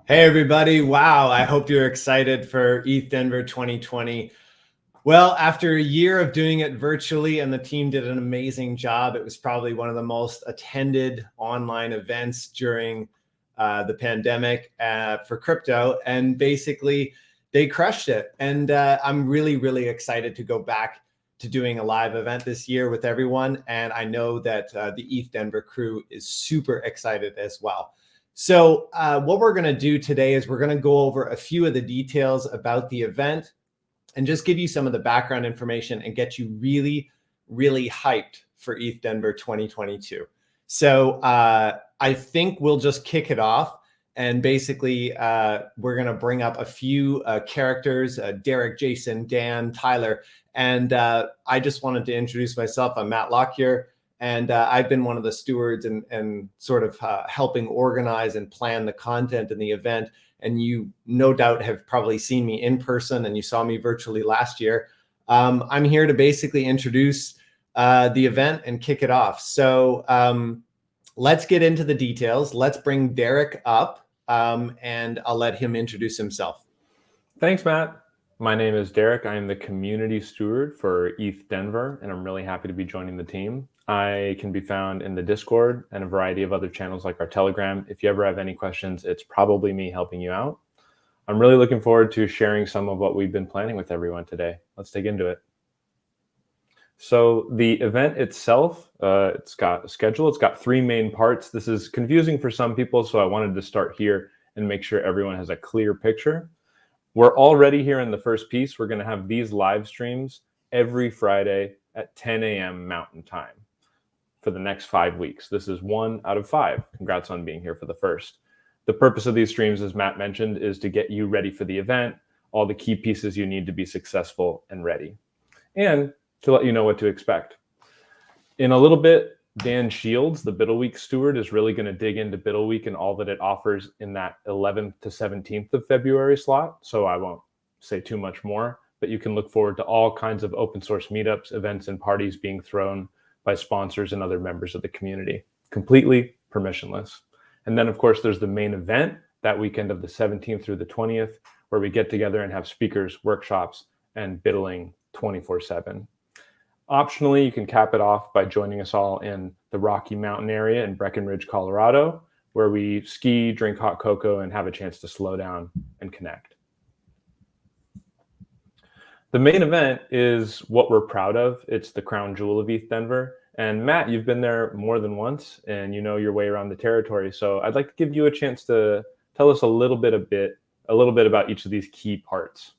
Hey everybody, wow, I hope you're excited for ETHDenver 2020. Well, after a year of doing it virtually, and the team did an amazing job, it was probably one of the most attended online events during the pandemic for crypto, and basically they crushed it. And I'm really excited to go back to doing a live event this year with everyone, and I know that the ETHDenver crew is super excited as well. So what we're going to do today is we're going to go over a few of the details about the event and just give you some of the background information and get you really hyped for ETHDenver 2022. So I think we'll just kick it off. And basically, we're going to bring up a few characters, Derek, Jason, Dan, Tyler. And I just wanted to introduce myself. I'm Matt Lockyer. And I've been one of the stewards and sort of helping organize and plan the content in the event. And you no doubt have probably seen me in person, and you saw me virtually last year. I'm here to basically introduce the event and kick it off. So let's get into the details. Let's bring Derek up, and I'll let him introduce himself. Thanks, Matt. My name is Derek. I am the community steward for ETHDenver, and I'm really happy to be joining the team. I can be found in the Discord and a variety of other channels like our Telegram. If you ever have any questions, it's probably me helping you out. I'm really looking forward to sharing some of what we've been planning with everyone today. Let's dig into it. So the event itself, it's got a schedule. It's got 3 main parts. This is confusing for some people, so I wanted to start here and make sure everyone has a clear picture. We're already here in the first piece. We're going to have these live streams every Friday at 10 a.m. Mountain Time for the next 5 weeks. This is 1 out of 5. Congrats on being here for the first. The purpose of these streams, as Matt mentioned, is to get you ready for the event, all the key pieces you need to be successful and ready, and to let you know what to expect. In a little bit, Dan Shields, the BUIDL Week steward, is really going to dig into BUIDL Week and all that it offers in that 11th to 17th of February slot. So I won't say too much more, but you can look forward to all kinds of open source meetups, events, and parties being thrown by sponsors and other members of the community, completely permissionless. And then, of course, there's the main event that weekend of the 17th through the 20th, where we get together and have speakers, workshops, and BUIDLing 24/7. Optionally, you can cap it off by joining us all in the Rocky Mountain area in Breckenridge, Colorado, where we ski, drink hot cocoa, and have a chance to slow down and connect. The main event is what we're proud of. It's the crown jewel of ETHDenver. And Matt, you've been there more than once, and you know your way around the territory. So I'd like to give you a chance to tell us a little bit about each of these key parts.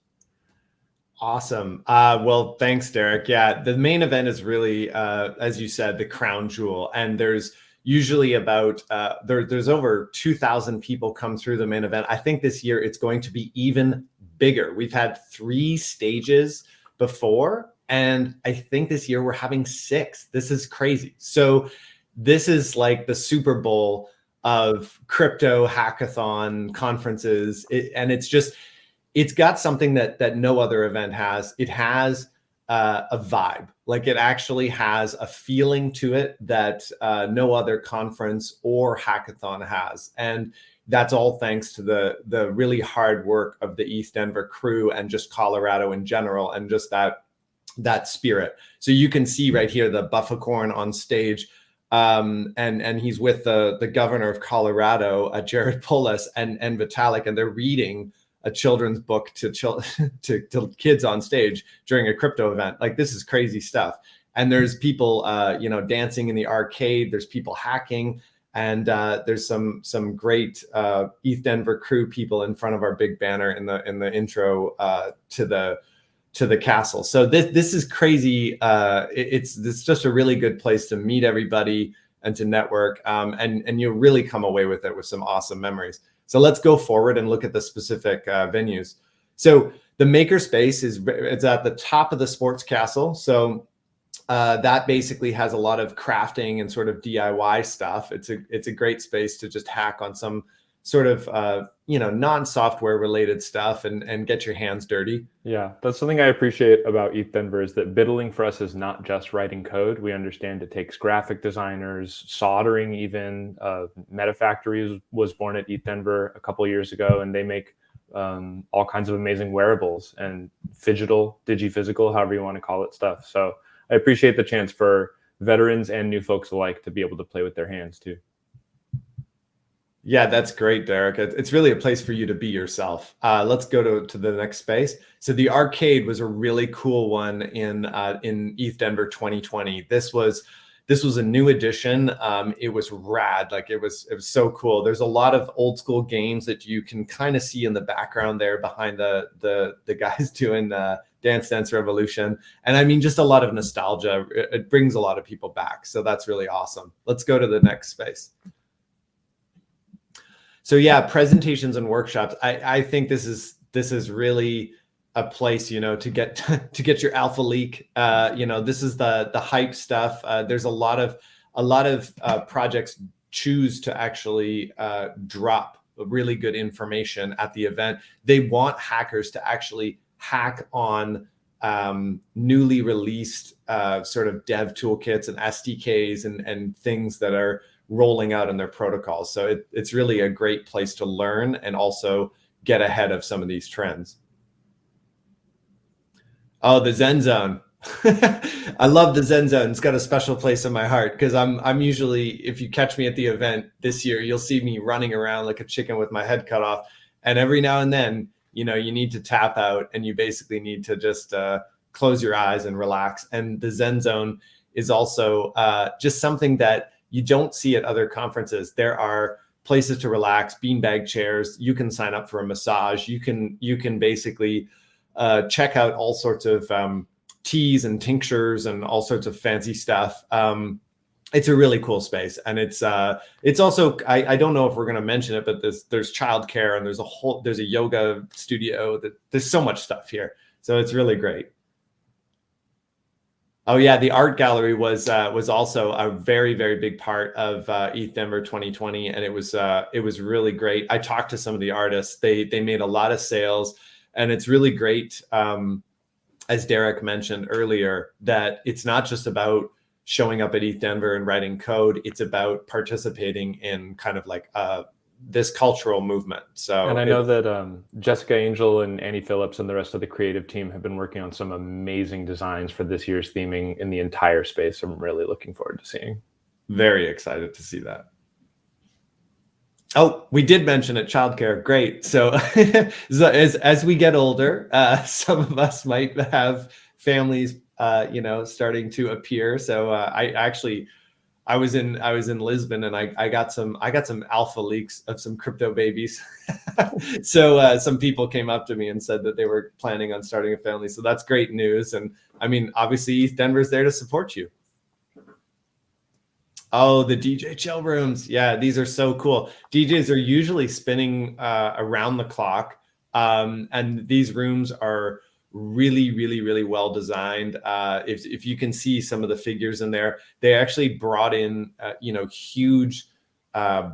Awesome. Well, thanks, Derek. Yeah, the main event is really, as you said, the crown jewel. And there's usually about, there's over 2,000 people come through the main event. I think this year it's going to be even bigger. We've had 3 stages before, and I think this year we're having 6. This is crazy. So this is like the Super Bowl of crypto hackathon conferences. And it's got something that no other event has. It has a vibe. Like, it actually has a feeling to it that no other conference or hackathon has. And that's all thanks to the really hard work of the ETHDenver crew and just Colorado in general, and just that spirit. So you can see right here the Buffacorn on stage, and he's with the governor of Colorado, Jared Polis, and Vitalik, and they're reading a children's book to kids on stage during a crypto event. Like, this is crazy stuff. And there's people, dancing in the arcade. There's people hacking, and there's some great ETHDenver crew people in front of our big banner in the intro to the castle. So this is crazy. It's just a really good place to meet everybody and to network, and you'll really come away with it with some awesome memories. So let's go forward and look at the specific venues. So the makerspace it's at the top of the sports castle. So that basically has a lot of crafting and sort of DIY stuff. It's a great space to just hack on some sort of non-software related stuff and get your hands dirty. Yeah, that's something I appreciate about ETHDenver is that BUIDLing for us is not just writing code. We understand it takes graphic designers, soldering even. MetaFactory was born at ETHDenver a couple of years ago, and they make all kinds of amazing wearables and digiphysical, however you want to call it, stuff. So I appreciate the chance for veterans and new folks alike to be able to play with their hands too. Yeah, that's great, Derek. It's really a place for you to be yourself. Let's go to the next space. So the arcade was a really cool one in ETHDenver 2020. This was a new addition. It was rad. Like it was so cool. There's a lot of old school games that you can kind of see in the background there behind the guys doing Dance Dance Revolution. And I mean, just a lot of nostalgia. It brings a lot of people back. So that's really awesome. Let's go to the next space. So yeah, presentations and workshops. I think this is really a place, to get your alpha leak. This is the hype stuff. There's a lot of projects choose to actually drop really good information at the event. They want hackers to actually hack on newly released sort of dev toolkits and SDKs and things that are rolling out in their protocols. So it's really a great place to learn and also get ahead of some of these trends. Oh, the Zen Zone. I love the Zen Zone. It's got a special place in my heart because I'm usually, if you catch me at the event this year, you'll see me running around like a chicken with my head cut off. And every now and then, you need to tap out and you basically need to just close your eyes and relax. And the Zen Zone is also just something that you don't see at other conferences. There are places to relax, beanbag chairs. You can sign up for a massage. You can basically check out all sorts of teas and tinctures and all sorts of fancy stuff. It's a really cool space, and it's also I don't know if we're going to mention it, but there's childcare and there's a yoga studio. There's so much stuff here, so it's really great. Oh yeah, the art gallery was also a very, very big part of ETHDenver 2020, and it was really great. I talked to some of the artists. They made a lot of sales, and it's really great. As Derek mentioned earlier, that it's not just about showing up at ETHDenver and writing code. It's about participating in kind of like this cultural movement. So, and I know that Jessica Angel and Annie Phillips and the rest of the creative team have been working on some amazing designs for this year's theming in the entire space. I'm really looking forward to seeing. Very excited to see that. Oh, we did mention it, childcare. Great. So as we get older, some of us might have families, starting to appear. So I was in Lisbon, and I got some alpha leaks of some crypto babies. So some people came up to me and said that they were planning on starting a family. So that's great news. And I mean, obviously ETHDenver's there to support you. Oh, the DJ chill rooms. Yeah, these are so cool. DJs are usually spinning around the clock. And these rooms are really, really, really well designed. If you can see some of the figures in there, they actually brought in, huge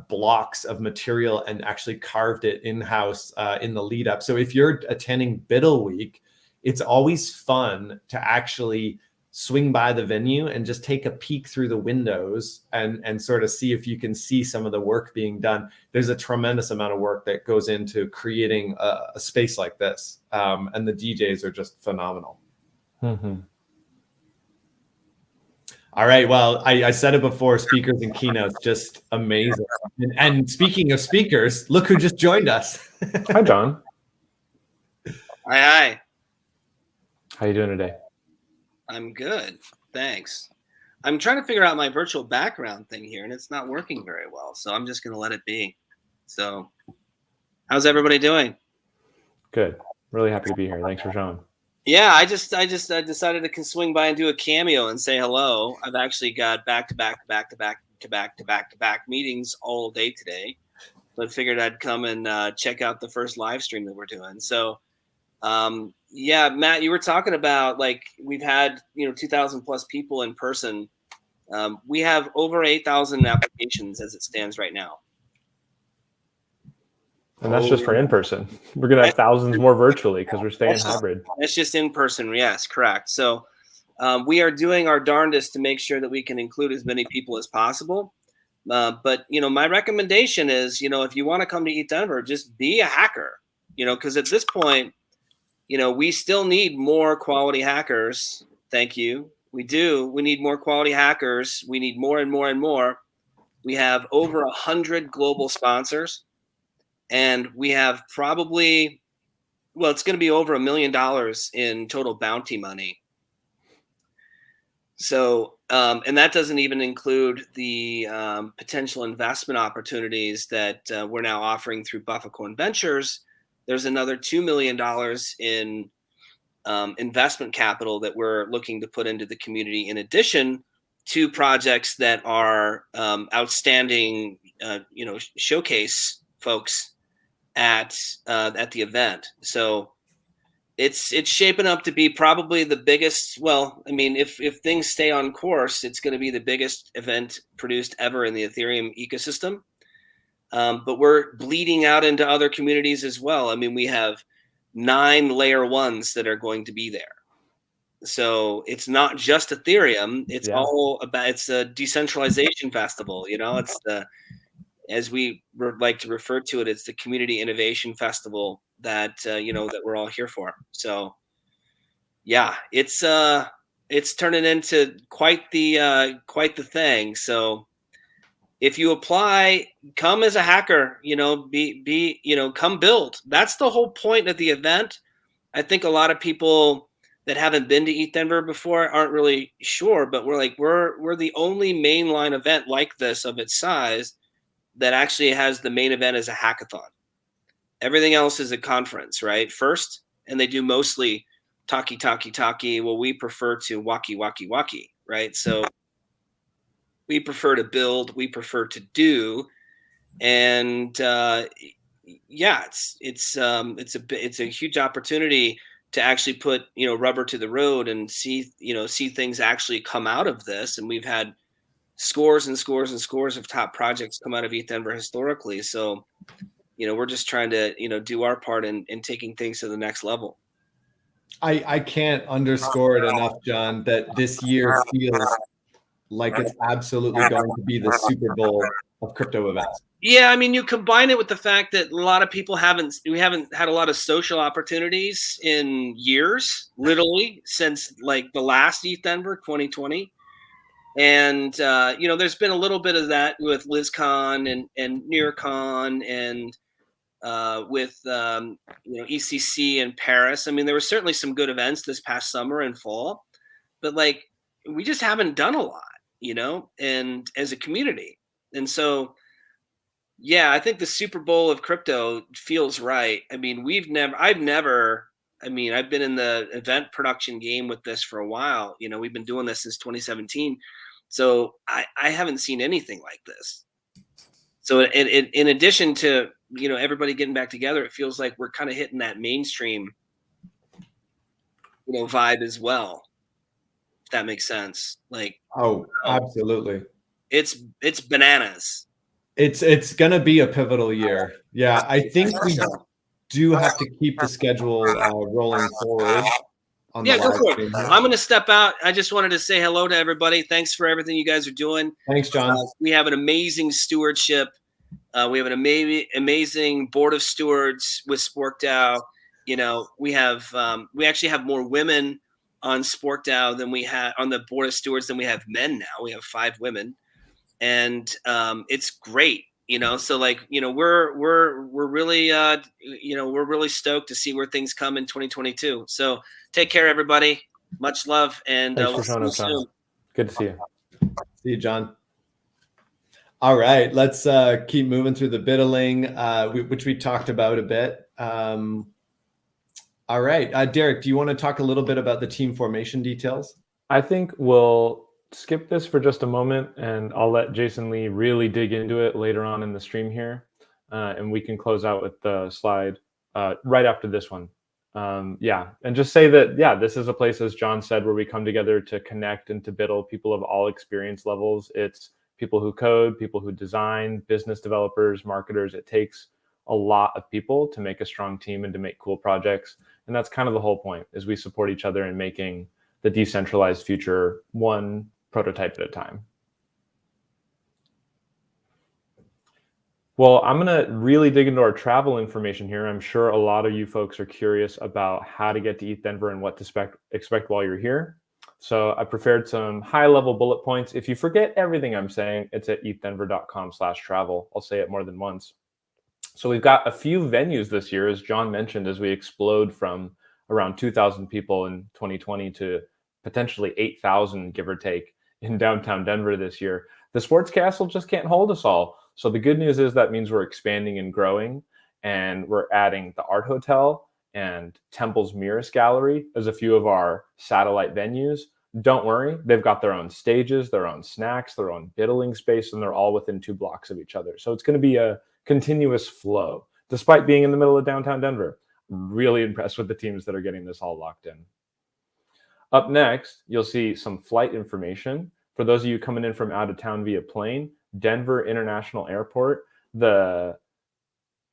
blocks of material and actually carved it in-house in the lead up. So if you're attending BUIDL week, it's always fun to actually swing by the venue and just take a peek through the windows and sort of see if you can see some of the work being done. There's a tremendous amount of work that goes into creating a space like this. And the DJs are just phenomenal. Mm-hmm. All right. Well, I said it before, speakers and keynotes, just amazing. And speaking of speakers, look who just joined us. Hi, John. Hi. How you doing today? I'm good. Thanks. I'm trying to figure out my virtual background thing here, and it's not working very well. So I'm just going to let it be. So how's everybody doing? Good. Really happy to be here. Thanks for showing. Yeah, I decided to swing by and do a cameo and say hello. I've actually got back to back meetings all day today, but figured I'd come and check out the first live stream that we're doing. So, yeah, Matt, you were talking about like we've had 2,000 plus people in person. We have over 8,000 applications as it stands right now. And that's just for in person. We're going to have thousands more virtually because we're staying hybrid. It's just in person. Yes, correct. So we are doing our darndest to make sure that we can include as many people as possible. But, my recommendation is, if you want to come to ETHDenver, just be a hacker, because at this point, we still need more quality hackers. Thank you. We do. We need more quality hackers. We need more and more and more. We have over 100 global sponsors. And we have probably, it's going to be over $1 million in total bounty money. So, and that doesn't even include the potential investment opportunities that we're now offering through Buffacorn Ventures. There's another $2 million in investment capital that we're looking to put into the community, in addition to projects that are outstanding, showcase folks at the event. So it's shaping up to be probably the biggest. Well, I mean, if things stay on course, it's going to be the biggest event produced ever in the Ethereum ecosystem. But we're bleeding out into other communities as well. I mean, we have 9 layer 1s that are going to be there. So it's not just Ethereum. It's all about, it's a decentralization festival. It's the, as we like to refer to it, it's the Community Innovation Festival that that we're all here for. So, yeah, it's turning into quite the thing. So, if you apply, come as a hacker. Come build. That's the whole point of the event. I think a lot of people that haven't been to ETHDenver before aren't really sure, but we're the only mainline event like this of its size that actually has the main event as a hackathon. Everything else is a conference, right? First, and they do mostly talkie. Well, we prefer to walkie, right? So we prefer to build, we prefer to do, and it's a huge opportunity to actually put rubber to the road and see things actually come out of this. And we've had scores and scores and scores of top projects come out of ETHDenver historically. So, we're just trying to, do our part in taking things to the next level. I can't underscore it enough, John, that this year feels like it's absolutely going to be the Super Bowl of crypto events. Yeah, I mean, you combine it with the fact that a lot of people we haven't had a lot of social opportunities in years, literally since like the last ETHDenver 2020. And, there's been a little bit of that with LizCon and NearCon and with, ECC in Paris. I mean, there were certainly some good events this past summer and fall, but we just haven't done a lot, and as a community. And so, yeah, I think the Super Bowl of crypto feels right. I mean, I've been in the event production game with this for a while. We've been doing this since 2017. So I haven't seen anything like this. So in addition to, everybody getting back together, it feels like we're kind of hitting that mainstream, vibe as well. If that makes sense. Absolutely. It's bananas. It's going to be a pivotal year. Yeah, I think we do have to keep the schedule rolling forward. Yeah, go for it. I'm going to step out. I just wanted to say hello to everybody. Thanks for everything you guys are doing. Thanks, John. We have an amazing stewardship. We have an amazing board of stewards with SporkDAO. We actually have more women on SporkDAO than we had on the board of stewards than we have men now. We have 5 women, and it's great. So we're really we're really stoked to see where things come in 2022. So take care, everybody. Much love, and thanks for showing up, John. Good to see you. See you, John. All right, let's keep moving through the BUIDLing, which we talked about a bit. All right, Derek, do you want to talk a little bit about the team formation details? I think we'll skip this for just a moment, and I'll let Jason Lee really dig into it later on in the stream here, and we can close out with the slide right after this one. And just say that, this is a place, as John said, where we come together to connect and to BUIDL people of all experience levels. It's people who code, people who design, business developers, marketers. It takes a lot of people to make a strong team and to make cool projects. And that's kind of the whole point, is we support each other in making the decentralized future one prototype at a time. Well, I'm going to really dig into our travel information here. I'm sure a lot of you folks are curious about how to get to ETHDenver and what to expect while you're here. So I prepared some high-level bullet points. If you forget everything I'm saying, it's at ethdenver.com/travel. I'll say it more than once. So we've got a few venues this year, as John mentioned, as we explode from around 2,000 people in 2020 to potentially 8,000, give or take, in downtown Denver this year. The Sports Castle just can't hold us all. So the good news is that means we're expanding and growing, and we're adding the Art Hotel and Temple's Mirrors Gallery as a few of our satellite venues. Don't worry, they've got their own stages, their own snacks, their own biddling space, and they're all within 2 blocks of each other. So it's going to be a continuous flow, despite being in the middle of downtown Denver. Really impressed with the teams that are getting this all locked in. Up next, you'll see some flight information. For those of you coming in from out of town via plane, Denver International Airport, the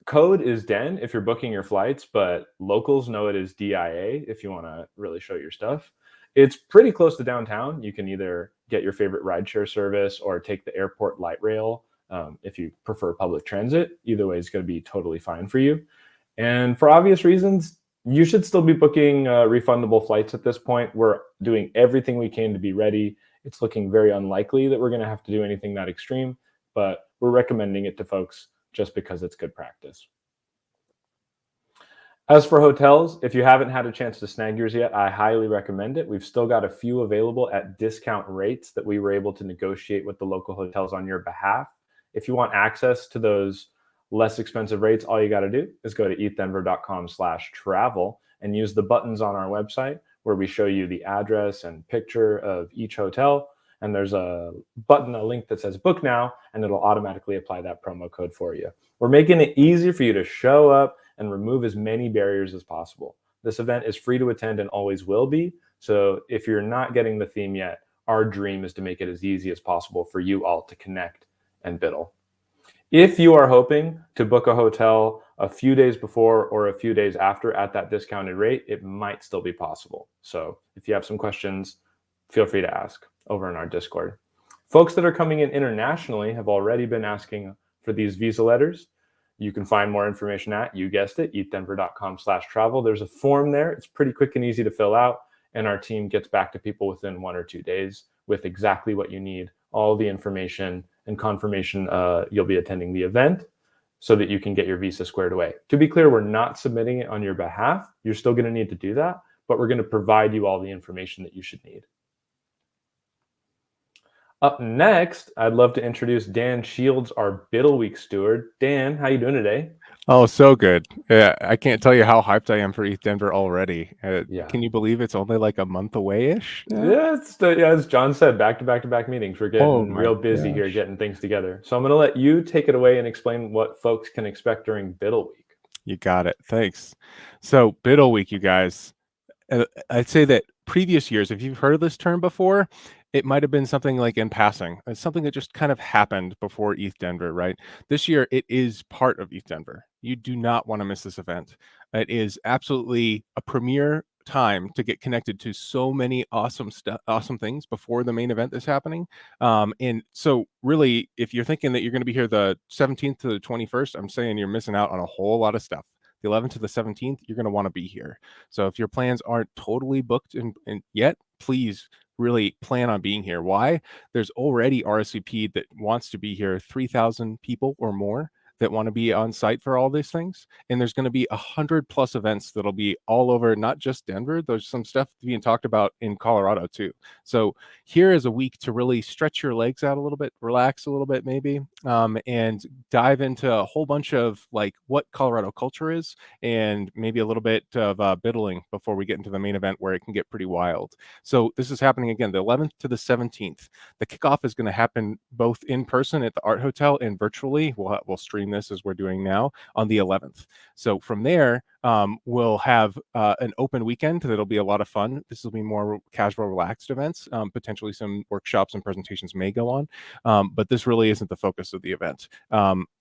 code is DEN if you're booking your flights, but locals know it as DIA if you want to really show your stuff. It's pretty close to downtown. You can either get your favorite rideshare service or take the airport light rail if you prefer public transit. Either way is going to be totally fine for you. And for obvious reasons, you should still be booking refundable flights at this point. We're doing everything we can to be ready. It's looking very unlikely that we're going to have to do anything that extreme, but we're recommending it to folks just because it's good practice. As for hotels, if you haven't had a chance to snag yours yet, I highly recommend it. We've still got a few available at discount rates that we were able to negotiate with the local hotels on your behalf. If you want access to those less expensive rates, all you got to do is go to ethdenver.com/travel and use the buttons on our website where we show you the address and picture of each hotel. And there's a button, a link that says book now, and it'll automatically apply that promo code for you. We're making it easy for you to show up and remove as many barriers as possible. This event is free to attend and always will be. So if you're not getting the theme yet, our dream is to make it as easy as possible for you all to connect and BUIDL. If you are hoping to book a hotel a few days before or a few days after at that discounted rate, it might still be possible. So if you have some questions, feel free to ask over in our Discord. Folks that are coming in internationally have already been asking for these visa letters. You can find more information at, you guessed it, ethdenver.com/travel. There's a form there. It's pretty quick and easy to fill out, and our team gets back to people within 1 or 2 days with exactly what you need, all the information and confirmation you'll be attending the event so that you can get your visa squared away. To be clear, we're not submitting it on your behalf. You're still going to need to do that, but we're going to provide you all the information that you should need. Up next, I'd love to introduce Dan Shields, our BUIDL Week steward. Dan, how you doing today? Oh, so good. Yeah, I can't tell you how hyped I am for ETHDenver already. Yeah. Can you believe it's only like a month away-ish? Yeah, as John said, back-to-back meetings. We're getting real busy gosh. here getting things together. So I'm going to let you take it away and explain what folks can expect during BUIDL Week. You got it. Thanks. So BUIDL Week, you guys, I'd say that previous years, if you've heard of this term before, it might have been something like in passing. It's something that just kind of happened before ETHDenver, right? This year, it is part of ETHDenver. You do not want to miss this event. It is absolutely a premier time to get connected to so many awesome things before the main event is happening. And so really, if you're thinking that you're going to be here the 17th to the 21st, I'm saying you're missing out on a whole lot of stuff. The 11th to the 17th, you're going to want to be here. So if your plans aren't totally booked and yet, please really plan on being here. Why? There's already RSVP that wants to be here, 3,000 people or more that want to be on site for all these things. And there's going to be 100+ events that'll be all over, not just Denver. There's some stuff being talked about in Colorado too. So here is a week to really stretch your legs out a little bit, relax a little bit maybe, and dive into a whole bunch of like what Colorado culture is and maybe a little bit of BUIDLing before we get into the main event where it can get pretty wild. So this is happening again, the 11th to the 17th. The kickoff is going to happen both in person at the Art Hotel and virtually. We'll stream this as we're doing now on the 11th. So from there, we'll have an open weekend that'll be a lot of fun. This will be more casual, relaxed events. Potentially some workshops and presentations may go on, but this really isn't the focus of the event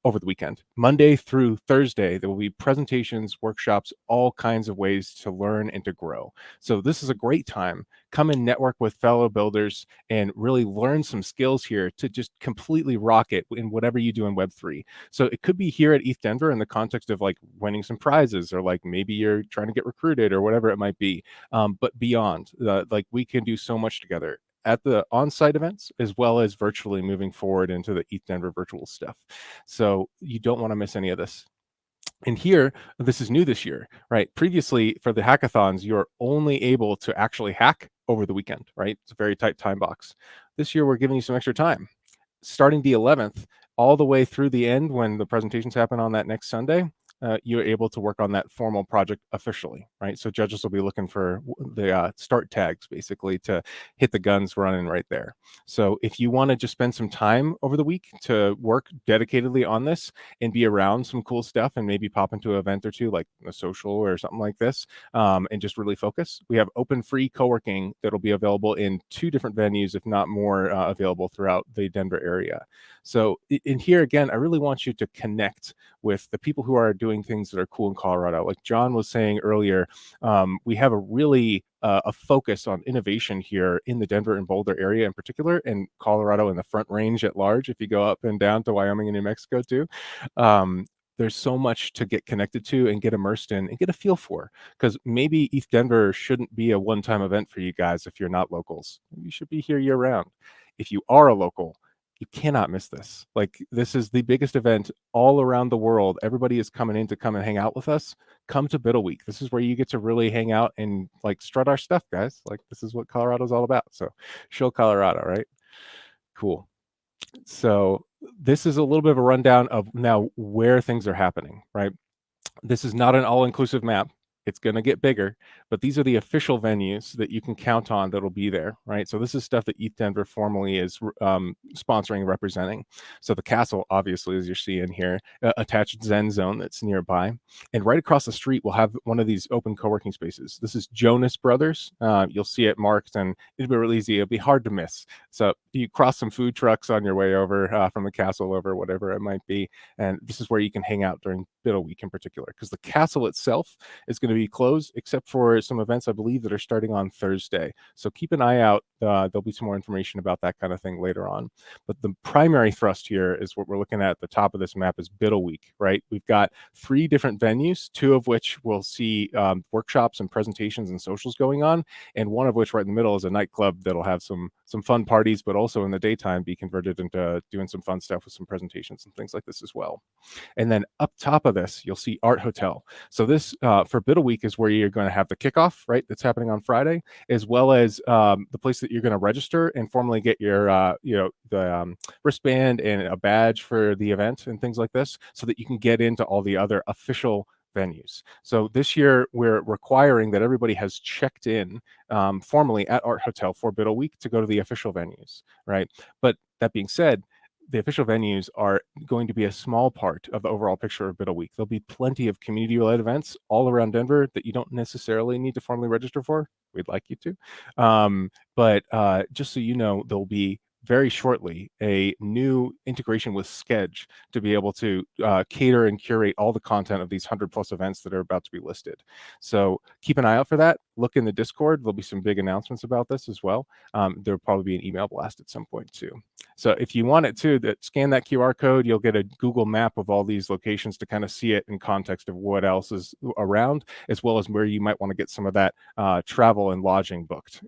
over the weekend. Monday through Thursday, there will be presentations, workshops, all kinds of ways to learn and to grow. So this is a great time. Come and network with fellow builders and really learn some skills here to just completely rock it in whatever you do in Web3. So it could be here at ETHDenver in the context of like winning some prizes, or like maybe you're trying to get recruited or whatever it might be. But beyond, like we can do so much together at the on-site events as well as virtually moving forward into the ETHDenver virtual stuff. So you don't want to miss any of this. And here, this is new this year, right? Previously, for the hackathons, you're only able to actually hack over the weekend, right? It's a very tight time box. This year, we're giving you some extra time. Starting the 11th, all the way through the end when the presentations happen on that next Sunday, you're able to work on that formal project officially, right? So judges will be looking for the start tags basically to hit the guns running right there. So if you want to just spend some time over the week to work dedicatedly on this and be around some cool stuff and maybe pop into an event or two like a social or something like this, and just really focus, we have open free co-working that'll be available in 2 different venues, if not more, available throughout the Denver area. So in here, again, I really want you to connect with the people who are doing things that are cool in Colorado. Like John was saying earlier, we have a really a focus on innovation here in the Denver and Boulder area in particular, and Colorado and the Front Range at large. If you go up and down to Wyoming and New Mexico too, there's so much to get connected to and get immersed in and get a feel for, because maybe ETHDenver shouldn't be a one-time event for you guys if you're not locals. You should be here year round. If you are a local, you cannot miss this. Like, this is the biggest event all around the world. Everybody is coming in to come and hang out with us. Come to BUIDL Week. This is where you get to really hang out and like strut our stuff, guys. Like, this is what Colorado's all about. So show Colorado, right? Cool. So this is a little bit of a rundown of now where things are happening, right? This is not an all-inclusive map. It's going to get bigger, but these are the official venues that you can count on that'll be there, right? So this is stuff that ETHDenver formally is sponsoring and representing. So the castle, obviously, as you're seeing here, attached Zen Zone that's nearby. And right across the street, we'll have one of these open co-working spaces. This is Jonas Brothers. You'll see it marked, and it'll be real easy. It'll be hard to miss. So you cross some food trucks on your way over from the castle over, whatever it might be. And this is where you can hang out during BUIDL Week in particular, because the castle itself is going to be closed except for some events, I believe, that are starting on Thursday. So keep an eye out. There'll be some more information about that kind of thing later on. But the primary thrust here is what we're looking at the top of this map is BUIDL Week, right? We've got 3 different venues, 2 of which will see workshops and presentations and socials going on, and one of which right in the middle is a nightclub that'll have some fun parties, but also in the daytime be converted into doing some fun stuff with some presentations and things like this as well. And then up top of this, you'll see Art Hotel. So this for BUIDL Week is where you're going to have the kickoff, right? That's happening on Friday, as well as the place that you're going to register and formally get your, the wristband and a badge for the event and things like this, so that you can get into all the other official venues. So this year, we're requiring that everybody has checked in formally at Art Hotel for BUIDL Week to go to the official venues, right? But that being said, the official venues are going to be a small part of the overall picture of BUIDL Week. There'll be plenty of community-led events all around Denver that you don't necessarily need to formally register for. We'd like you to. But just so you know, there'll be very shortly a new integration with Sketch to be able to cater and curate all the content of these 100+ events that are about to be listed. So keep an eye out for that. Look in the Discord. There'll be some big announcements about this as well. There'll probably be an email blast at some point too. So if you want it to, scan that QR code, you'll get a Google map of all these locations to kind of see it in context of what else is around, as well as where you might want to get some of that travel and lodging booked.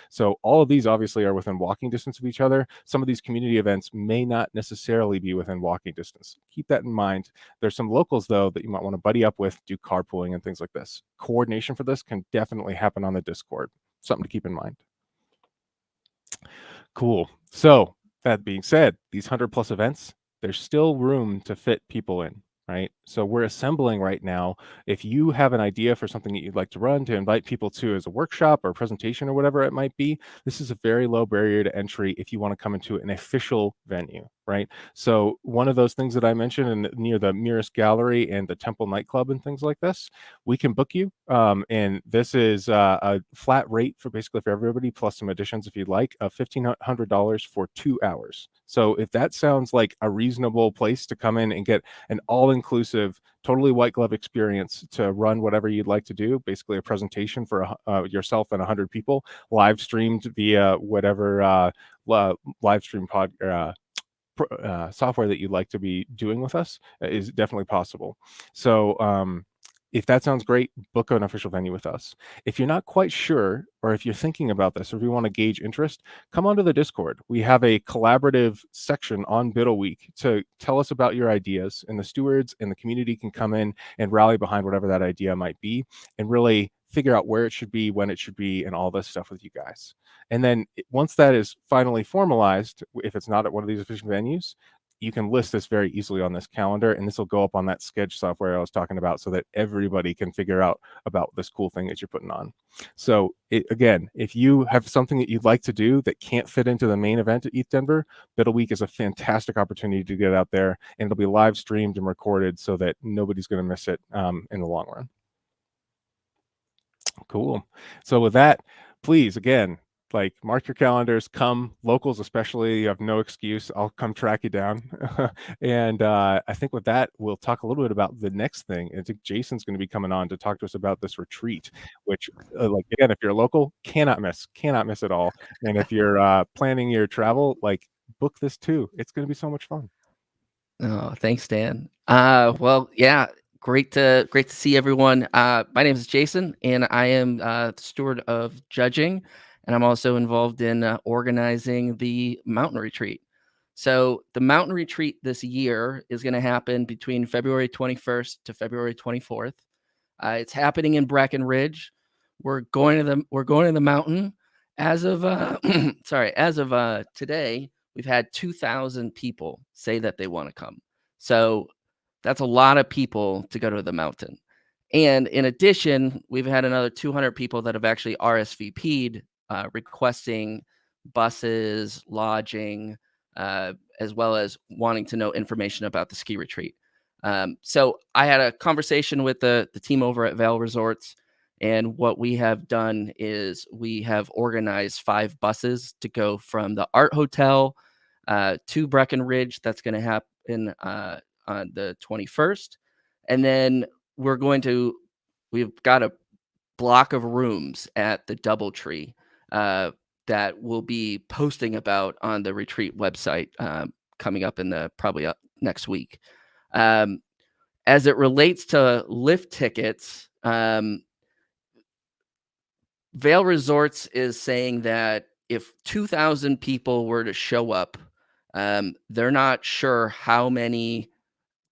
So all of these obviously are within walking distance of each other. Some of these community events may not necessarily be within walking distance. Keep that in mind. There's some locals, though, that you might want to buddy up with, do carpooling and things like this. Coordination for this can definitely happen on the Discord. Something to keep in mind. Cool. So that being said, these 100+ events, there's still room to fit people in, right? So we're assembling right now. If you have an idea for something that you'd like to run to invite people to as a workshop or a presentation or whatever it might be, this is a very low barrier to entry if you want to come into an official venue, right? So one of those things that I mentioned near the Mirrors Gallery and the Temple nightclub and things like this, we can book you. And this is a flat rate for basically for everybody, plus some additions if you'd like, of $1,500 for 2 hours. So if that sounds like a reasonable place to come in and get an all-inclusive, totally white glove experience to run whatever you'd like to do, basically a presentation for yourself and 100 people, live streamed via whatever live stream software that you'd like to be doing with us, is definitely possible. So if that sounds great, book an official venue with us. If you're not quite sure, or if you're thinking about this, or if you want to gauge interest, come onto the Discord. We have a collaborative section on BUIDL Week to tell us about your ideas, and the stewards and the community can come in and rally behind whatever that idea might be, and really figure out where it should be, when it should be, and all this stuff with you guys. And then once that is finally formalized, if it's not at one of these official venues, you can list this very easily on this calendar, and this will go up on that Sketch software I was talking about so that everybody can figure out about this cool thing that you're putting on. So again, if you have something that you'd like to do that can't fit into the main event at ETHDenver, BUIDL Week is a fantastic opportunity to get out there, and it'll be live streamed and recorded so that nobody's going to miss it in the long run. Cool. So with that, please, again, like mark your calendars, come, locals especially, you have no excuse. I'll come track you down. And I think with that, we'll talk a little bit about the next thing. I think Jason's going to be coming on to talk to us about this retreat, which like, again, if you're local, cannot miss at all. And if you're planning your travel, like book this too. It's going to be so much fun. Oh, thanks, Dan. Well, yeah, great to see everyone. My name is Jason, and I am the steward of judging, and I'm also involved in organizing the mountain retreat. So the mountain retreat this year is going to happen between February 21st to February 24th. It's happening in Breckenridge. We're going to the mountain. As of today, we've had 2,000 people say that they want to come. So that's a lot of people to go to the mountain. And in addition, we've had another 200 people that have actually RSVP'd requesting buses, lodging, as well as wanting to know information about the ski retreat. So I had a conversation with the team over at Vail Resorts, and what we have done is we have organized 5 buses to go from the Art Hotel to Breckenridge. That's going to happen on the 21st. And then we've got a block of rooms at the Doubletree that we'll be posting about on the retreat website coming up in probably next week. As it relates to lift tickets, Vail Resorts is saying that if 2,000 people were to show up, they're not sure how many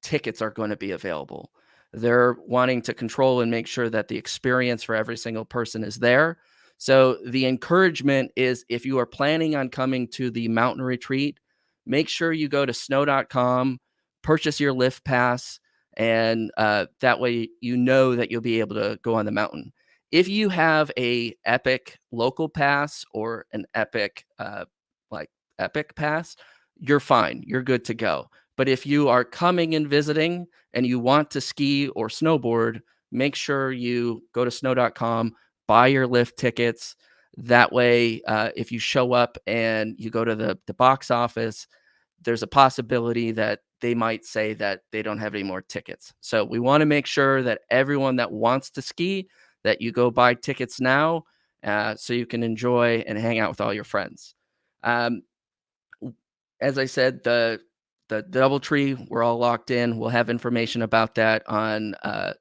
tickets are going to be available. They're wanting to control and make sure that the experience for every single person is there. So the encouragement is, if you are planning on coming to the mountain retreat, make sure you go to snow.com, purchase your lift pass, and that way you know that you'll be able to go on the mountain. If you have a Epic local pass or an Epic Epic pass, you're fine. You're good to go. But if you are coming and visiting and you want to ski or snowboard, make sure you go to snow.com, buy your lift tickets. That way, if you show up and you go to the box office, there's a possibility that they might say that they don't have any more tickets. So we want to make sure that everyone that wants to ski, that you go buy tickets now so you can enjoy and hang out with all your friends. As I said, the Doubletree, we're all locked in. We'll have information about that on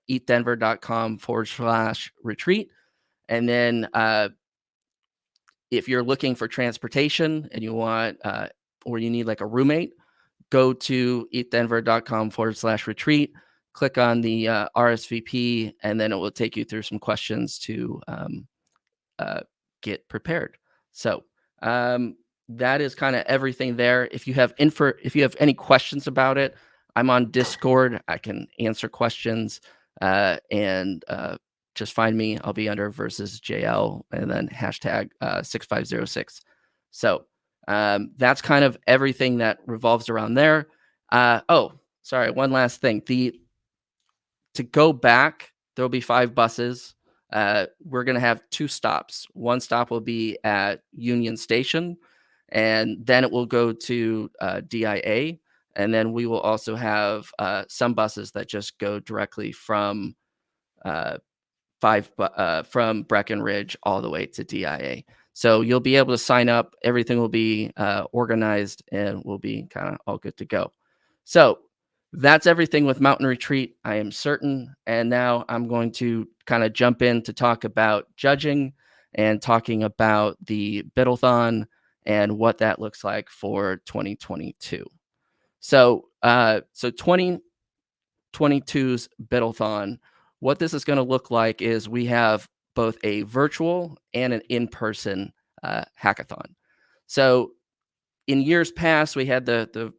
ETHDenver.com/retreat. And then if you're looking for transportation and you want, or you need like a roommate, go to ETHDenver.com/retreat, click on the RSVP, and then it will take you through some questions to get prepared. So that is kind of everything there. If you have any questions about it, I'm on Discord. I can answer questions, and just find me. I'll be under versus JL and then hashtag 6506. So that's kind of everything that revolves around there. Oh, sorry, one last thing. To go back, there'll be 5 buses. We're going to have 2 stops. One stop will be at Union Station, and then it will go to DIA. And then we will also have some buses that just go directly from from Breckenridge all the way to DIA. So you'll be able to sign up. Everything will be organized, and we'll be kind of all good to go. So that's everything with Mountain Retreat, I am certain. And now I'm going to kind of jump in to talk about judging and talking about the BUIDLthon and what that looks like for 2022. So 2022's BUIDLthon, what this is going to look like is we have both a virtual and an in-person hackathon. So in years past, we had the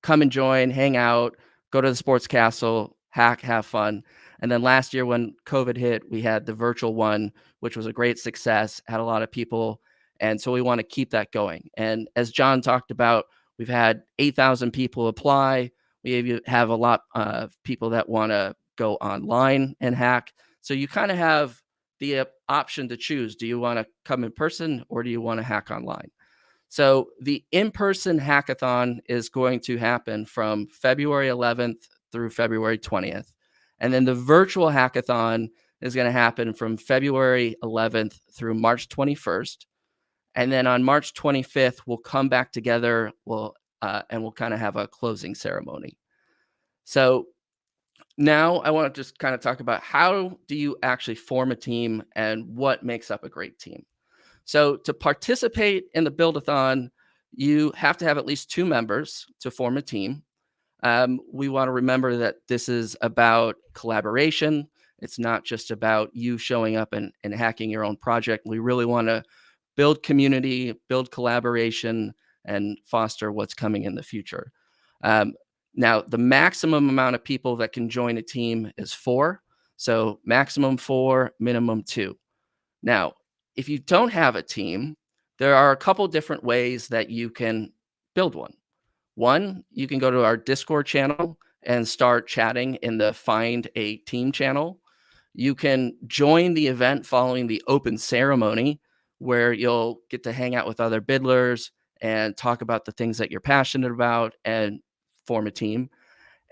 come and join, hang out, go to the sports castle, hack, have fun. And then last year when COVID hit, we had the virtual one, which was a great success, had a lot of people. And so we want to keep that going. And as John talked about, we've had 8,000 people apply. We have a lot of people that want to go online and hack. So you kind of have the option to choose. Do you want to come in person or do you want to hack online? So the in-person hackathon is going to happen from February 11th through February 20th. And then the virtual hackathon is going to happen from February 11th through March 21st. And then on March 25th, we'll come back together. And we'll kind of have a closing ceremony. So now I want to just kind of talk about how do you actually form a team and what makes up a great team. So to participate in the BUILDathon, you have to have at least 2 members to form a team. We want to remember that this is about collaboration. It's not just about you showing up and hacking your own project. We really want to build community, build collaboration, and foster what's coming in the future. Now, the maximum amount of people that can join a team is 4. So maximum 4, minimum 2. Now, if you don't have a team, there are a couple different ways that you can build one. One, you can go to our Discord channel and start chatting in the Find a Team channel. You can join the event following the open ceremony, where you'll get to hang out with other BUIDLers and talk about the things that you're passionate about and form a team.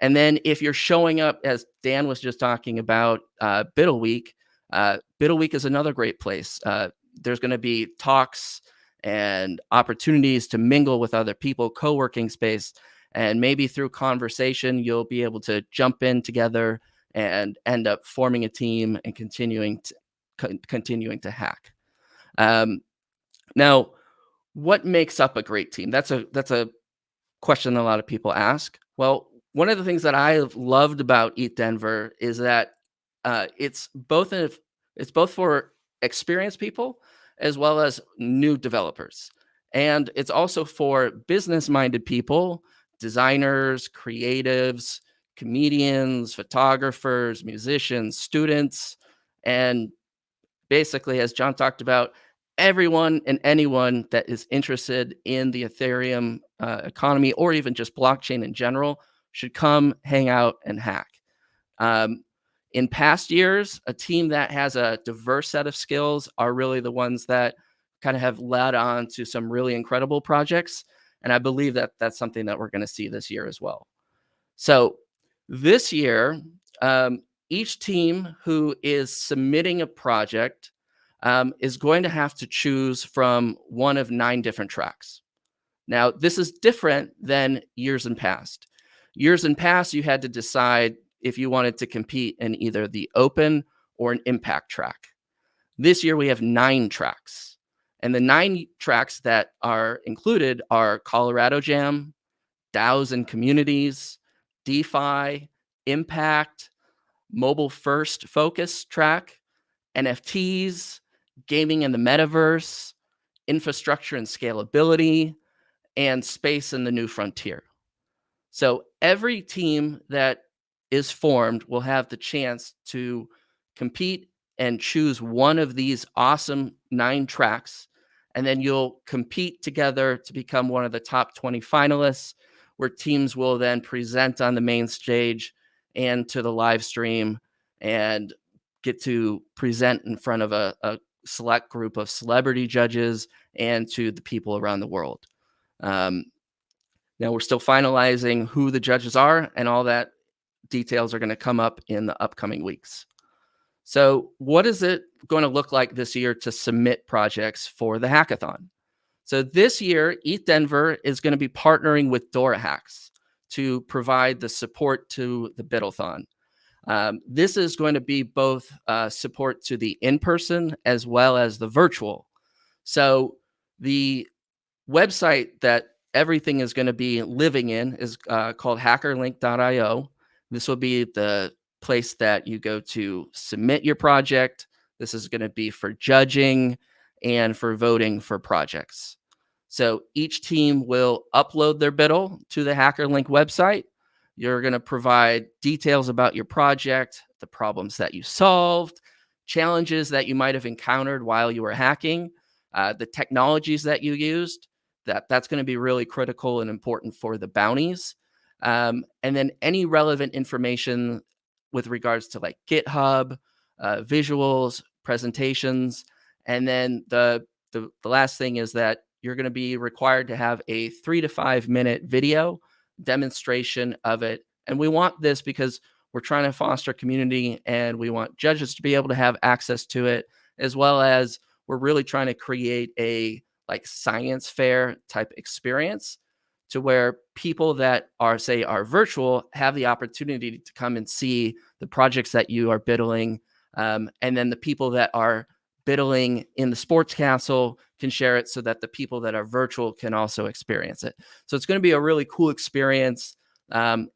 And then if you're showing up, as Dan was just talking about, BUIDL Week, BUIDL Week is another great place. There's going to be talks and opportunities to mingle with other people, co-working space, and maybe through conversation, you'll be able to jump in together and end up forming a team and continuing to hack. Now, what makes up a great team? That's a question a lot of people ask. Well, one of the things that I have loved about ETHDenver is that it's both for experienced people as well as new developers. And it's also for business-minded people, designers, creatives, comedians, photographers, musicians, students, and basically, as John talked about, everyone and anyone that is interested in the Ethereum economy or even just blockchain in general should come hang out and hack. In past years, a team that has a diverse set of skills are really the ones that kind of have led on to some really incredible projects. And I believe that that's something that we're going to see this year as well. So this year, each team who is submitting a project is going to have to choose from one of 9 different tracks. Now, this is different than years in past. Years in past, you had to decide if you wanted to compete in either the open or an impact track. This year, we have 9 tracks. And the 9 tracks that are included are Colorado Jam, DAOs and Communities, DeFi, Impact, Mobile First Focus track, NFTs, Gaming in the Metaverse, Infrastructure and Scalability, and Space in the New Frontier. So every team that is formed will have the chance to compete and choose one of these awesome 9 tracks. And then you'll compete together to become one of the top 20 finalists, where teams will then present on the main stage and to the live stream and get to present in front of a select group of celebrity judges and to the people around the world. Now we're still finalizing who the judges are, and all that details are going to come up in the upcoming weeks. So what is it going to look like this year to submit projects for the hackathon? So this year, ETHDenver is going to be partnering with DoraHacks to provide the support to the BUIDL-thon. This is going to be both support to the in-person as well as the virtual. So the website that everything is going to be living in is called hackerlink.io. This will be the place that you go to submit your project. This is going to be for judging and for voting for projects. So each team will upload their BUIDL to the HackerLink website. You're going to provide details about your project, the problems that you solved, challenges that you might have encountered while you were hacking, the technologies that you used. That's going to be really critical and important for the bounties. And then any relevant information with regards to like GitHub, visuals, presentations. And then the last thing is that you're going to be required to have a 3 to 5 minute video demonstration of it. And we want this because we're trying to foster community, and we want judges to be able to have access to it, as well as we're really trying to create a like science fair type experience to where people that are virtual have the opportunity to come and see the projects that you are BUIDLing. And then the people that are BUIDLing in the sports castle can share it so that the people that are virtual can also experience it. So it's going to be a really cool experience.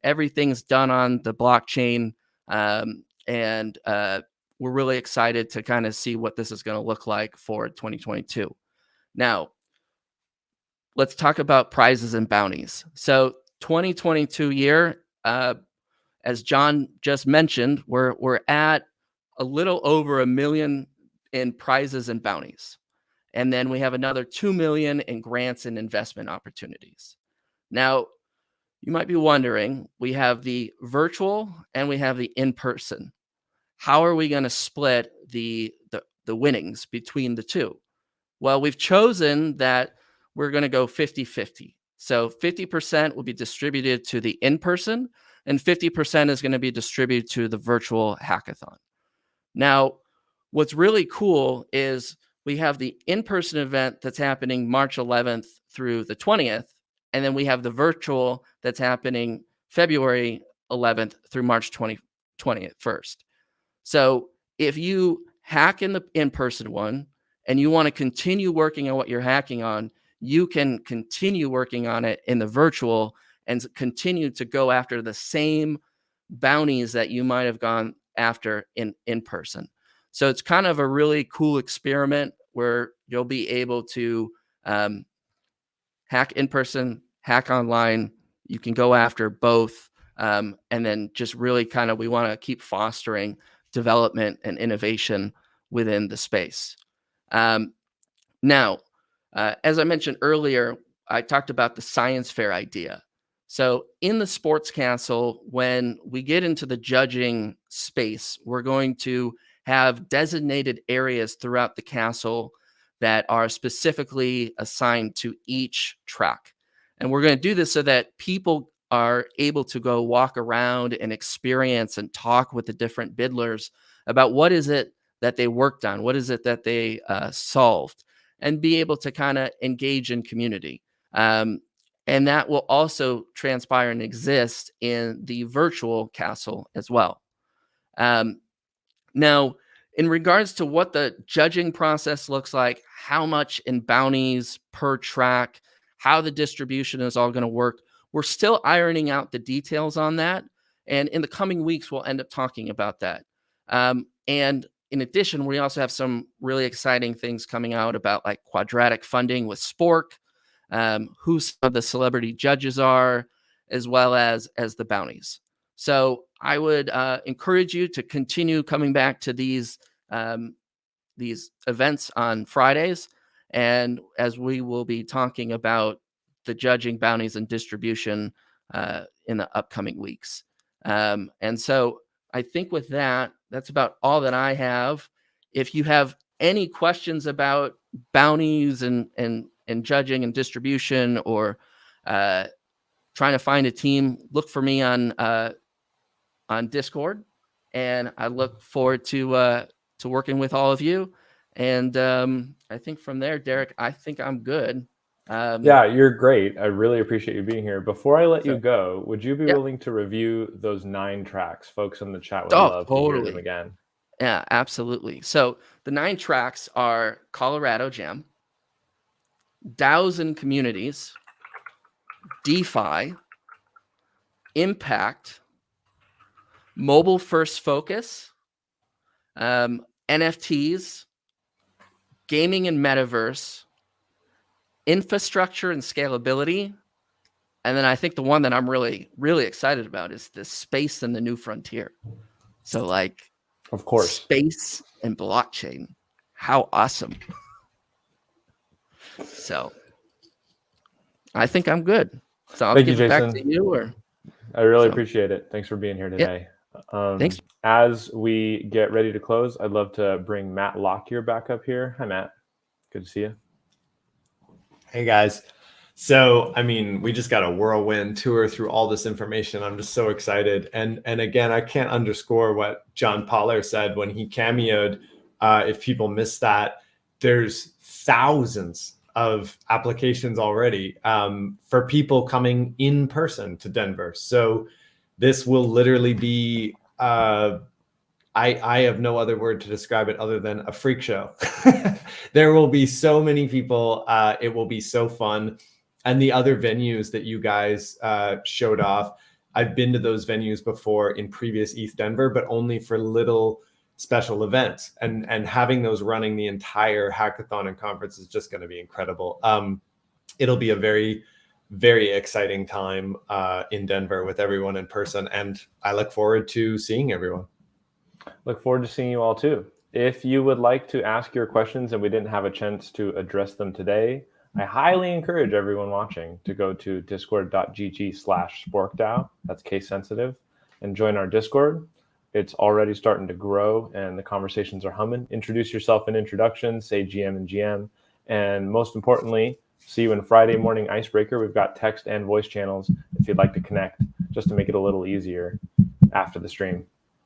Everything's done on the blockchain. And we're really excited to kind of see what this is going to look like for 2022. Now, let's talk about prizes and bounties. So 2022 year, as John just mentioned, we're at a little over $1 million in prizes and bounties. And then we have another 2 million in grants and investment opportunities. Now, you might be wondering, we have the virtual and we have the in-person. How are we going to split the winnings between the two? Well, we've chosen that we're going to go 50-50. So 50% will be distributed to the in-person, and 50% is going to be distributed to the virtual hackathon. Now, what's really cool is we have the in-person event that's happening March 11th through the 20th, and then we have the virtual that's happening February 11th through March 20th first. So if you hack in the in-person one and you want to continue working on what you're hacking on, you can continue working on it in the virtual and continue to go after the same bounties that you might have gone after in person. So it's kind of a really cool experiment where you'll be able to hack in person, hack online. You can go after both. And then just really kind of, we want to keep fostering development and innovation within the space. Now, as I mentioned earlier, I talked about the science fair idea. So in the sports castle, when we get into the judging space, we're going to have designated areas throughout the castle that are specifically assigned to each track. And we're going to do this so that people are able to go walk around and experience and talk with the different BUIDLers about what is it that they worked on, what is it that they solved, and be able to kind of engage in community. And that will also transpire and exist in the virtual castle as well. Now, in regards to what the judging process looks like, how much in bounties per track, how the distribution is all going to work, we're still ironing out the details on that. And in the coming weeks, we'll end up talking about that. And in addition, we also have some really exciting things coming out about like quadratic funding with Spork, who some of the celebrity judges are, as well as the bounties. So I would encourage you to continue coming back to these events on Fridays, and as we will be talking about the judging, bounties, and distribution in the upcoming weeks. And so I think with that, that's about all that I have. If you have any questions about bounties and judging and distribution, or trying to find a team, look for me on Discord, and I look forward to working with all of you. And I think from there, Derek, I think I'm good. Yeah, you're great. I really appreciate you being here. Before I let you So- go, would you be Yeah. willing to review those 9 tracks? Folks in the chat would Oh, love to hear totally. them again. Yeah, absolutely. So the 9 tracks are Colorado Jam, DAOs and Communities, DeFi, Impact, Mobile First Focus, NFTs, Gaming and Metaverse, Infrastructure and Scalability, and then I think the one that I'm really, really excited about is the Space and the New Frontier. So like, Of course. space and blockchain. How awesome. So I think I'm good. So I'll Thank you, give it back Jason. to you. Or I really So- appreciate it. Thanks for being here today. Thanks. As we get ready to close, I'd love to bring Matt Lockyer back up here. Hi, Matt. Good to see you. Hey guys. So, I mean, we just got a whirlwind tour through all this information. I'm just so excited. And again, I can't underscore what John Poller said when he cameoed. If people missed that, there's thousands of applications already for people coming in person to Denver. So this will literally be, I have no other word to describe it other than a freak show. There will be so many people. It will be so fun. And the other venues that you guys showed off, I've been to those venues before in previous ETHDenver, but only for little special events. And having those running the entire hackathon and conference is just going to be incredible. It'll be a very, very exciting time in Denver with everyone in person. And I look forward to seeing everyone. Look forward to seeing you all too. If you would like to ask your questions and we didn't have a chance to address them today, I highly encourage everyone watching to go to discord.gg/sporkdao, that's case sensitive, and join our Discord. It's already starting to grow and the conversations are humming. Introduce yourself in introductions, say GM and GM. And most importantly, see you in Friday morning icebreaker. We've got text and voice channels if you'd like to connect, just to make it a little easier after the stream.